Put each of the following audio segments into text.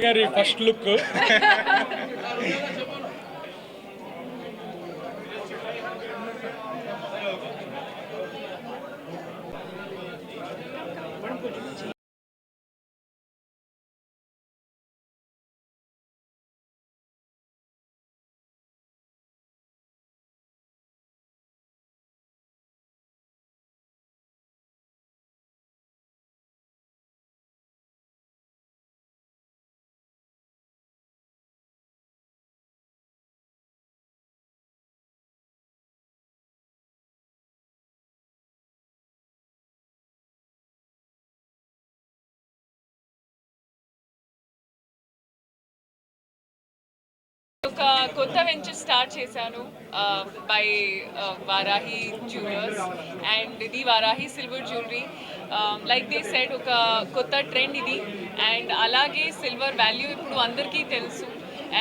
గారి first look ఒక కొత్త వెంచర్ స్టార్ట్ చేశాను బై వారాహి జ్యువెలర్స్ అండ్ ఇది Varahi silver jewellery. Like they said ఒక కొత్త ట్రెండ్ ఇది అండ్ అలాగే సిల్వర్ వాల్యూ ఇప్పుడు అందరికీ తెలుసు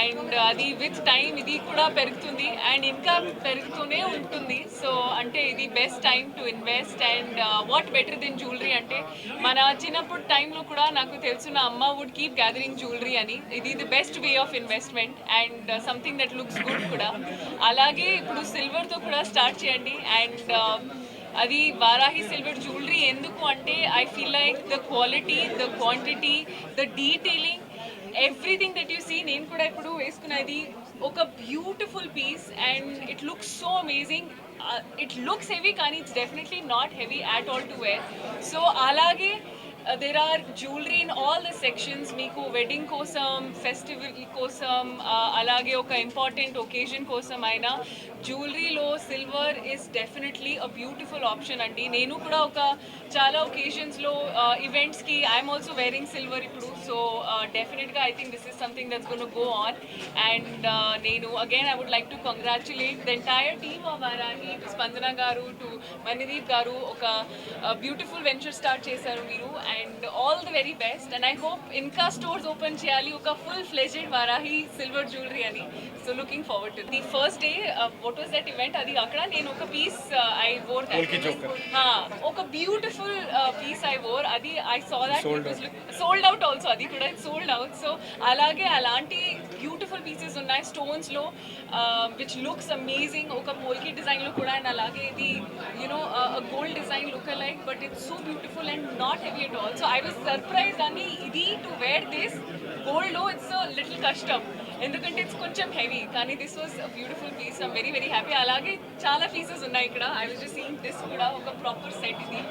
అండ్ అది విత్ టైం ఇది కూడా పెరుగుతుంది అండ్ ఇంకా పెరుగుతూనే ఉంటుంది. సో అంటే ఇది best time to invest and what better than jewellery అంటే మన చిన్నప్పుడు టైంలో కూడా నాకు తెలుసు నా అమ్మ వుడ్ కీప్ గ్యాదరింగ్ జ్యువెలరీ అని. ఇది the best way of investment and something that looks good కూడా. అలాగే ఇప్పుడు సిల్వర్తో కూడా స్టార్ట్ చేయండి అండ్ అది వారాహి సిల్వర్ జ్యువెలరీ ఎందుకు అంటే I feel like the quality, the quantity, the detailing, everything that you see. నేను కూడా ఇప్పుడు వేసుకున్నది ఒక beautiful piece and it looks so amazing. It looks heavy కానీ it's definitely not heavy at all to wear. So అలాగే there are jewelry in all the sections. మీకు wedding కోసం, festival కోసం, అలాగే ఒక ఇంపార్టెంట్ ఒకేజన్ కోసం అయినా జ్యువెలరీలో silver is definitely a beautiful option అండి. నేను కూడా ఒక చాలా ఒకేజన్స్లో ఈవెంట్స్కి ఐఎమ్ ఆల్సో వేరింగ్ సిల్వర్ ఇప్పుడు. సో డెఫినెట్గా I think this is something that's gonna go on and నేను again I would like to congratulate the entire team of Varahi, Spandana garu to Manideep గారు. ఒక బ్యూటిఫుల్ వెంచర్ స్టార్ట్ చేశారు మీరు and all the very best and I hope inka stores open cheyali oka full fledged Varahi silver jewelry ani. So looking forward to the first day. What was that event adi akkada nenu oka piece I wore that oka beautiful piece I wore adi. I saw that it was sold out also adi kuda sold out. So alage alanti beautiful pieces unnai stones lo which looks amazing. Oka polki design lo kuda and alage idi you know a gold design look alike but it's so beautiful and not heavy at all. So I was surprised ani idi to wear this gold lo it's a little custom ఎందుకంటే it's కొంచెం heavy కానీ this was a beautiful piece. I'm very very happy. అలాగే చాలా pieces ఉన్నాయి ఇక్కడ. I was just seeing this కూడా ఒక proper set ఇది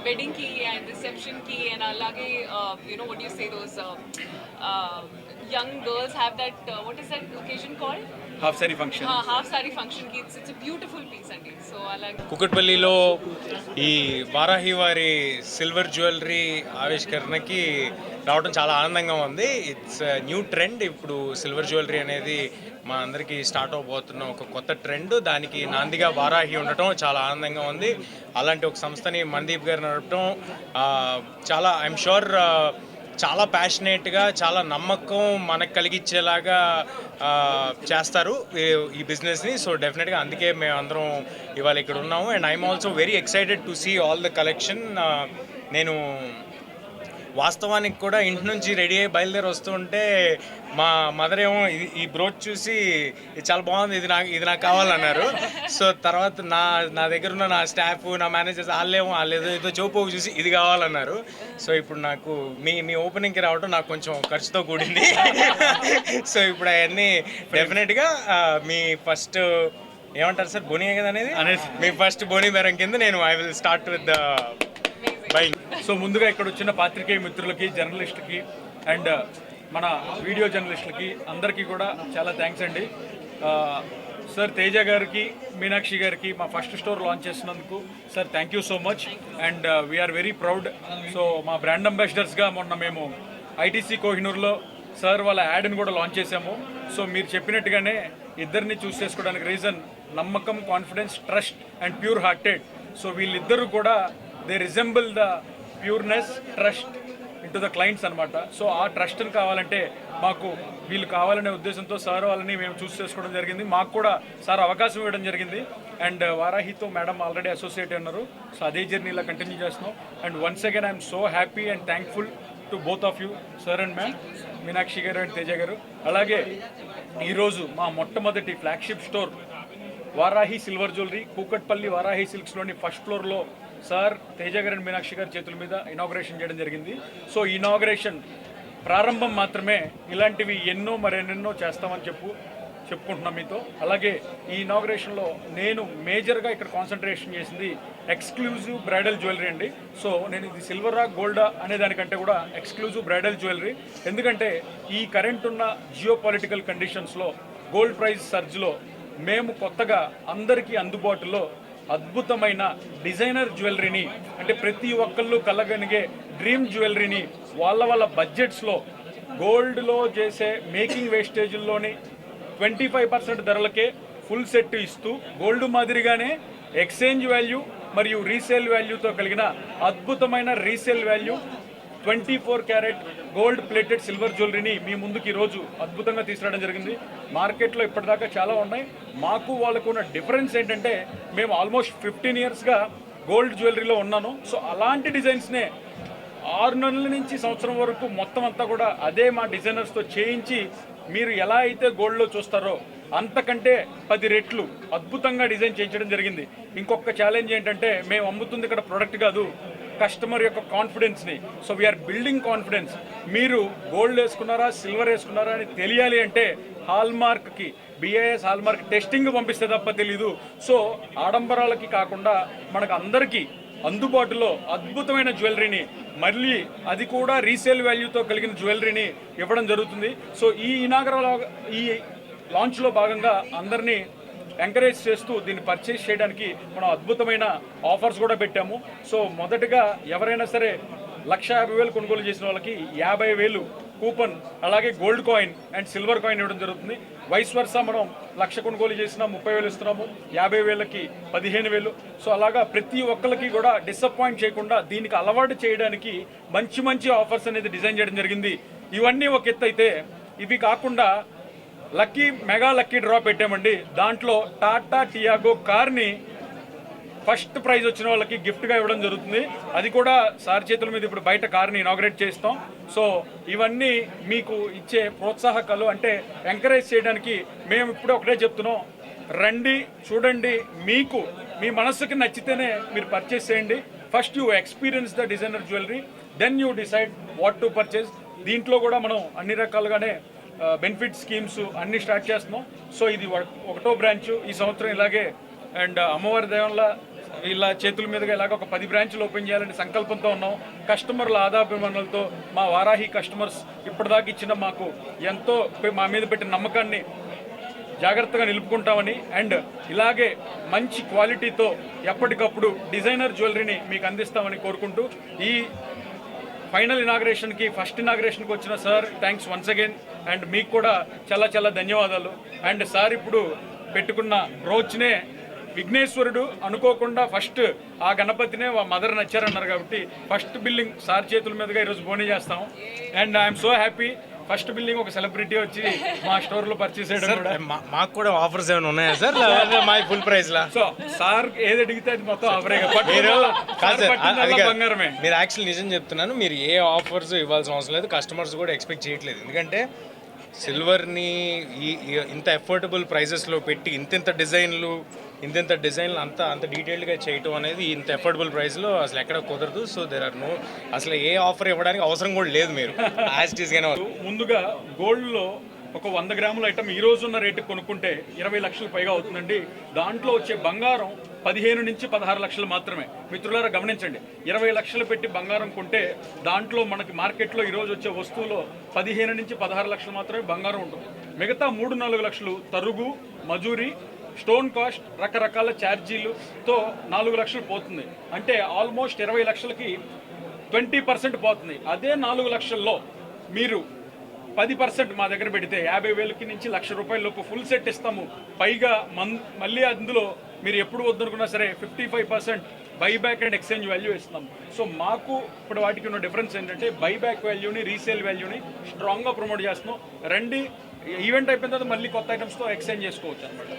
వెడ్డింగ్కి అండ్ రిసెప్షన్కి అండ్ అలాగే you know what you say those young girls have that what is that occasion called half sari function. Half sari ఫంక్షన్కి ఇట్స్ అ బ్యూటిఫుల్ పీస్ అండి. సో అలాగే కుకట్పల్లిలో ఈ వారాహి వారి సిల్వర్ జ్యువెలరీ ఆవిష్కరణకి రావడం చాలా ఆనందంగా ఉంది. It's new trend. ఇప్పుడు సిల్వర్ జ్యువెలరీ అనేది మా అందరికీ స్టార్ట్ అవబోతున్న ఒక కొత్త ట్రెండ్. దానికి నాందిగా వారాహి ఉండటం చాలా ఆనందంగా ఉంది. అలాంటి ఒక సంస్థని మణిదీప్ గారు నడపడం చాలా ఐఎమ్ షూర్ చాలా ప్యాషనేట్గా, చాలా నమ్మకం మనకు కలిగించేలాగా చేస్తారు ఈ బిజినెస్ని. సో డెఫినెట్గా అందుకే మేము అందరం ఇవాళ ఇక్కడ ఉన్నాము and I'm also very excited to see all the collection. నేను వాస్తవానికి కూడా ఇంటి నుంచి రెడీ అయ్యి బయలుదేరి వస్తుంటే మా మదర్ ఏమో ఈ బ్రోచ్ చూసి ఇది చాలా బాగుంది, ఇది నాకు కావాలన్నారు. సో తర్వాత నా దగ్గర ఉన్న నా స్టాఫ్, నా మేనేజర్స్ వాళ్ళు ఏదో చౌపోగు చూసి ఇది కావాలన్నారు. సో ఇప్పుడు నాకు మీ ఓపెనింగ్కి రావడం నాకు కొంచెం ఖర్చుతో కూడింది. సో ఇప్పుడు అవన్నీ డెఫినెట్గా మీ ఫస్ట్ ఏమంటారు సార్, బోనీ కదా అనేది మీ ఫస్ట్ బోనీ బేరం కింద నేను I will start with the buying. So ముందుగా ఇక్కడ వచ్చిన పాత్రికేయ మిత్రులకి, జర్నలిస్టులకి అండ్ మన వీడియో జర్నలిస్టులకి అందరికీ కూడా చాలా థ్యాంక్స్ అండి. సార్ తేజ గారికి, మీనాక్షి గారికి మా ఫస్ట్ స్టోర్ లాంచ్ చేసినందుకు sir thank you so much and we're very proud. So మా బ్రాండ్ అంబాసిడర్స్గా మొన్న మేము ఐటీసీ కోహినూర్లో సార్ వాళ్ళ యాడ్ని కూడా లాంచ్ చేసాము. సో మీరు చెప్పినట్టుగానే ఇద్దరిని చూస్ చేసుకోవడానికి రీజన్ నమ్మకం, confidence, trust and pure hearted. So వీళ్ళిద్దరూ కూడా they resemble the pureness, trust into the clients అనమాట. సో ఆ ట్రస్ట్ని కావాలంటే మాకు వీళ్ళు కావాలనే ఉద్దేశంతో సార్ వాళ్ళని మేము చూస్ చేసుకోవడం జరిగింది. మాకు కూడా సార్ అవకాశం ఇవ్వడం జరిగింది అండ్ వారాహితో మేడం ఆల్రెడీ అసోసియేట్ ఉన్నారు. సో అదే జర్నీ ఇలా కంటిన్యూ చేస్తున్నాం and once again I'm so happy and thankful to both of you sir and ma'am, Meenakshi garu and Teja garu. అలాగే ఈరోజు మా మొట్టమొదటి flagship store Varahi silver jewellery Kukatpally Varahi సిల్క్స్లోని ఫస్ట్ ఫ్లోర్లో సార్ తేజ గారు అండ్ మీనాక్షి గారి చేతుల మీద ఇనాగ్రేషన్ చేయడం జరిగింది. సో ఇనాగ్రేషన్ ప్రారంభం మాత్రమే, ఇలాంటివి ఎన్నో మరెన్నెన్నో చేస్తామని చెప్పుకుంటున్నాం మీతో. అలాగే ఈ ఇనాగ్రేషన్లో నేను మేజర్గా ఇక్కడ కాన్సన్ట్రేషన్ చేసింది ఎక్స్క్లూజివ్ బ్రైడల్ జ్యువెలరీ అండి. సో నేను ఇది సిల్వరా గోల్డా అనే దానికంటే కూడా ఎక్స్క్లూజివ్ బ్రైడల్ జ్యువెలరీ, ఎందుకంటే ఈ కరెంట్ ఉన్న జియో పొలిటికల్ కండిషన్స్లో గోల్డ్ ప్రైస్ సర్జ్లో మేము కొత్తగా అందరికీ అందుబాటులో అద్భుతమైన డిజైనర్ జ్యువెలరీని, అంటే ప్రతి ఒక్కళ్ళు కలగనిగే డ్రీమ్ జ్యువెలరీని వాళ్ళ బడ్జెట్స్లో గోల్డ్లో చేసే మేకింగ్ వేస్టేజ్ల్లోని 25% ధరలకే ఫుల్ సెట్ ఇస్తూ గోల్డ్ మాదిరిగానే ఎక్స్చేంజ్ వాల్యూ మరియు రీసేల్ వాల్యూతో కలిగిన అద్భుతమైన resale value 24 carat gold plated silver జ్యువెలరీని మీ ముందుకు ఈరోజు అద్భుతంగా తీసుకురావడం జరిగింది. మార్కెట్లో ఇప్పటిదాకా చాలా ఉన్నాయి. మాకు వాళ్ళకు ఉన్న డిఫరెన్స్ ఏంటంటే మేము ఆల్మోస్ట్ 15 ఇయర్స్గా గోల్డ్ జ్యువెలరీలో ఉన్నాను. సో అలాంటి డిజైన్స్నే 6 నెలల నుంచి సంవత్సరం వరకు మొత్తం అంతా కూడా అదే మా డిజైనర్స్తో చేయించి మీరు ఎలా అయితే గోల్డ్లో చూస్తారో అంతకంటే 10 రెట్లు అద్భుతంగా డిజైన్ చేయించడం జరిగింది. ఇంకొక ఛాలెంజ్ ఏంటంటే మేము అమ్ముతుంది ఇక్కడ ప్రోడక్ట్ కాదు, కస్టమర్ యొక్క కాన్ఫిడెన్స్ని. So we're building confidence. మీరు గోల్డ్ వేసుకున్నారా సిల్వర్ వేసుకున్నారా అని తెలియాలి అంటే హాల్మార్క్కి బిఐఎస్ హాల్మార్క్ టెస్టింగ్ పంపిస్తే తప్ప తెలీదు. సో ఆడంబరాలకి కాకుండా మనకు అందరికీ అందుబాటులో అద్భుతమైన జ్యువెలరీని, మళ్ళీ అది కూడా రీసేల్ వాల్యూతో కలిగిన జ్యువెలరీని ఇవ్వడం జరుగుతుంది. సో ఈ ఈ లాంచ్లో భాగంగా అందరినీ ఎంకరేజ్ చేస్తూ దీన్ని పర్చేస్ చేయడానికి మనం అద్భుతమైన ఆఫర్స్ కూడా పెట్టాము. సో మొదటగా ఎవరైనా సరే 1,50,000 కొనుగోలు చేసిన వాళ్ళకి 50,000 కూపన్, అలాగే gold coin and silver coin ఇవ్వడం జరుగుతుంది. వైస్ వర్సా మనం 1,00,000 కొనుగోలు చేసినా 30,000 ఇస్తున్నాము, 50,000కి 15,000. సో అలాగా ప్రతి ఒక్కరికి కూడా డిసప్పాయింట్ చేయకుండా దీనికి అలవాటు చేయడానికి మంచి మంచి ఆఫర్స్ అనేది డిజైన్ చేయడం జరిగింది. ఇవన్నీ ఒక ఎత్తు అయితే, ఇవి కాకుండా మెగా లక్కీ డ్రా పెట్టామండి. దాంట్లో టాటా టియాగో కార్ని ఫస్ట్ ప్రైజ్ వచ్చిన వాళ్ళకి గిఫ్ట్గా ఇవ్వడం జరుగుతుంది. అది కూడా సార్ చేతుల మీద ఇప్పుడు బయట కార్ని ఇనాగ్రేట్ చేస్తాం. సో ఇవన్నీ మీకు ఇచ్చే ప్రోత్సాహకాలు, అంటే ఎంకరేజ్ చేయడానికి మేము ఇప్పుడే ఒకటే చెప్తున్నాం, రండి చూడండి, మీకు మీ మనస్సుకి నచ్చితేనే మీరు పర్చేస్ చేయండి. First you experience the designer jewellery, then you decide what to purchase. దీంట్లో కూడా మనం అన్ని రకాలుగానే బెనిఫిట్ స్కీమ్స్ అన్నీ స్టార్ట్ చేస్తున్నాం. సో ఇది 1వ బ్రాంచ్ ఈ సంవత్సరం ఇలాగే, అండ్ అమ్మవారి దేవంలో ఇలా చేతుల మీదుగా ఇలాగ ఒక 10 బ్రాంచ్లు ఓపెన్ చేయాలని సంకల్పంతో ఉన్నాం. కస్టమర్ల ఆదాభిమానాలతో మా వారాహి కస్టమర్స్ ఇప్పటిదాకా ఇచ్చిన మాకు ఎంతో మా మీద పెట్టిన నమ్మకాన్ని జాగ్రత్తగా నిలుపుకుంటామని, అండ్ ఇలాగే మంచి క్వాలిటీతో ఎప్పటికప్పుడు డిజైనర్ జ్యువెలరీని మీకు అందిస్తామని కోరుకుంటూ, ఈ ఫైనల్ ఇనాగ్రేషన్కి ఫస్ట్ ఇనాగ్రేషన్కి వచ్చిన sir thanks once again, and మీకు కూడా చాలా చాలా ధన్యవాదాలు. అండ్ సార్ ఇప్పుడు పెట్టుకున్న బ్రోచ్నే విఘ్నేశ్వరుడు అనుకోకుండా ఫస్ట్ ఆ గణపతినే మదర్ నచ్చారన్నారు కాబట్టి ఫస్ట్ బిల్లింగ్ సార్ చేతుల మీదుగా ఈరోజు బోనీ చేస్తాం. And I'm so happy, first billing ఒక సెలబ్రిటీ వచ్చి మా స్టోర్లో పర్చేస్ చేయడం. మాకు కూడా ఆఫర్స్ ఏమైనా ఉన్నాయా సార్? మా ఫుల్ ప్రైస్ లా? సో సార్ ఏది అడిగితే అది మొత్తం ఆఫరే. బంగారమే. మీరు యాక్చువల్లీ నిజం చెప్తున్నాను, మీరు ఏ ఆఫర్స్ ఇవ్వాల్సిన అవసరం లేదు, కస్టమర్స్ కూడా ఎక్స్పెక్ట్ చేయట్లేదు. ఎందుకంటే సిల్వర్ని ఇంత అఫోర్డబుల్ ప్రైజెస్లో పెట్టి ఇంత డిజైన్లు అంత డీటెయిల్డ్గా చేయటం అనేది ఇంత అఫోర్డబుల్ ప్రైస్లో అసలు ఎక్కడ కుదరదు. సో దేర్ ఆర్ నో, అసలు ఏ ఆఫర్ ఇవ్వడానికి అవసరం కూడా లేదు. మీరు యాస్టీస్గానే ముందుగా గోల్డ్లో ఒక 100 గ్రాముల ఐటమ్ ఈ రోజున్న రేటు కొనుక్కుంటే 20 లక్షలు పైగా అవుతుందండి. దాంట్లో వచ్చే బంగారం 15 నుంచి 16 లక్షలు మాత్రమే. మిత్రులారా గమనించండి, 20 లక్షలు పెట్టి బంగారం కొంటే దాంట్లో మనకి మార్కెట్లో ఈరోజు వచ్చే వస్తువులో 15 నుంచి 16 లక్షలు మాత్రమే బంగారం ఉంటుంది. మిగతా 3-4 లక్షలు తరుగు, మజూరీ, స్టోన్ కాస్ట్, రకరకాల ఛార్జీలతో 4 లక్షలు పోతుంది. అంటే ఆల్మోస్ట్ 20 లక్షలకి 20% పోతుంది. అదే 4 లక్షల్లో మీరు 10% మా దగ్గర పెడితే 50,000 నుంచి ₹1,00,000 లోపు ఫుల్ సెట్ ఇస్తాము. పైగా మళ్ళీ అందులో మీరు ఎప్పుడు వద్దనుకున్నా సరే 55% బైబ్యాక్ అండ్ ఎక్స్చేంజ్ వాల్యూ ఇస్తాం. సో మాకు ఇప్పుడు వాటికి ఉన్న డిఫరెన్స్ ఏంటంటే బైబ్యాక్ వాల్యూని, రీసేల్ వాల్యూని స్ట్రాంగ్గా ప్రమోట్ చేస్తున్నాం. రండి, ఈవెంట్ అయిపోయిన తర్వాత మళ్ళీ కొత్త ఐటమ్స్తో ఎక్స్చేంజ్ చేసుకోవచ్చు అనమాట.